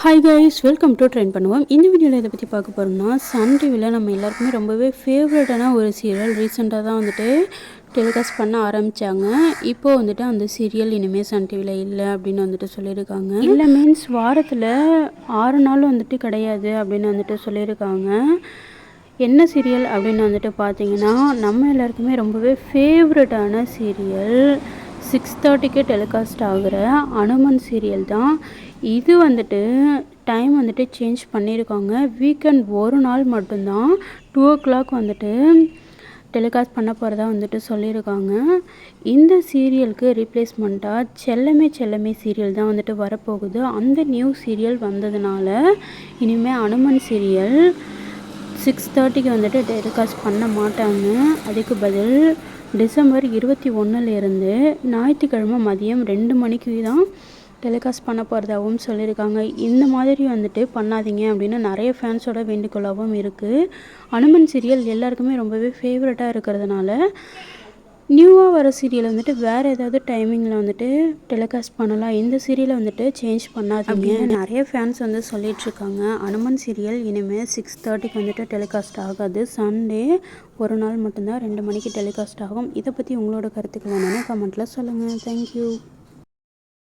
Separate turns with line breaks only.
Hi guys, welcome to train பண்ணுவோம். இந்த வீடியோவில் இதை பற்றி பார்க்க போகிறோம்னா, சன் டிவியில் நம்ம எல்லாருக்குமே ரொம்பவே ஃபேவரட்டான ஒரு சீரியல் ரீசெண்டாக தான் வந்துட்டு டெலிகாஸ்ட் பண்ண ஆரம்பித்தாங்க. இப்போது வந்துட்டு அந்த சீரியல் இனிமேல் சன் டிவியில் இல்லை அப்படின்னு வந்துட்டு சொல்லியிருக்காங்க. இல்லை மீன்ஸ் வாரத்தில் 6 நாள் வந்துட்டு கிடையாது அப்படின்னு வந்துட்டு சொல்லியிருக்காங்க. என்ன சீரியல் அப்படின்னு வந்துட்டு பார்த்தீங்கன்னா, நம்ம எல்லாருக்குமே ரொம்பவே ஃபேவரட்டான சீரியல் 6:30க்கு டெலிகாஸ்ட் ஆகிற அனுமன் சீரியல் தான். இது வந்துட்டு டைம் வந்துட்டு சேஞ்ச் பண்ணியிருக்காங்க. வீக்கெண்ட் ஒரு நாள் மட்டும்தான் 2 o'clock வந்துட்டு டெலிகாஸ்ட் பண்ண போகிறதா வந்துட்டு சொல்லியிருக்காங்க. இந்த சீரியலுக்கு ரீப்ளேஸ்மெண்ட்டாக செல்லமே சீரியல் தான் வந்துட்டு வரப்போகுது. அந்த நியூ சீரியல் வந்ததுனால இனிமேல் அனுமன் சீரியல் 6:30க்கு வந்துட்டு டெலிகாஸ்ட் பண்ண மாட்டாங்க. அதுக்கு பதில் டிசம்பர் 21 ஞாயிற்றுக்கிழமை மதியம் 2 மணிக்கு தான் டெலிகாஸ்ட் பண்ண போகிறதாகவும் சொல்லியிருக்காங்க. இந்த மாதிரி வந்துட்டு பண்ணாதீங்க அப்படின்னு நிறைய ஃபேன்ஸோட வேண்டுகோளாகவும் இருக்குது. அனுமன் சீரியல் எல்லாருக்குமே ரொம்பவே ஃபேவரட்டாக இருக்கிறதுனால நியூவாக வர சீரியல் வந்துட்டு வேறு ஏதாவது டைமிங்கில் வந்துட்டு டெலிகாஸ்ட் பண்ணலாம். இந்த சீரியலை வந்துட்டு சேஞ்ச் பண்ணாதீங்க. நிறைய ஃபேன்ஸ் வந்து சொல்லிகிட்ருக்காங்க. அனுமன் சீரியல் இனிமேல் 6:30க்கு வந்துட்டு டெலிகாஸ்ட் ஆகாது. சண்டே ஒரு நாள் மட்டும்தான் 2 மணிக்கு டெலிகாஸ்ட் ஆகும். இதை பற்றி உங்களோட கருத்துக்கள் என்னென்னு கமெண்ட்டில் சொல்லுங்கள். தேங்க்யூ.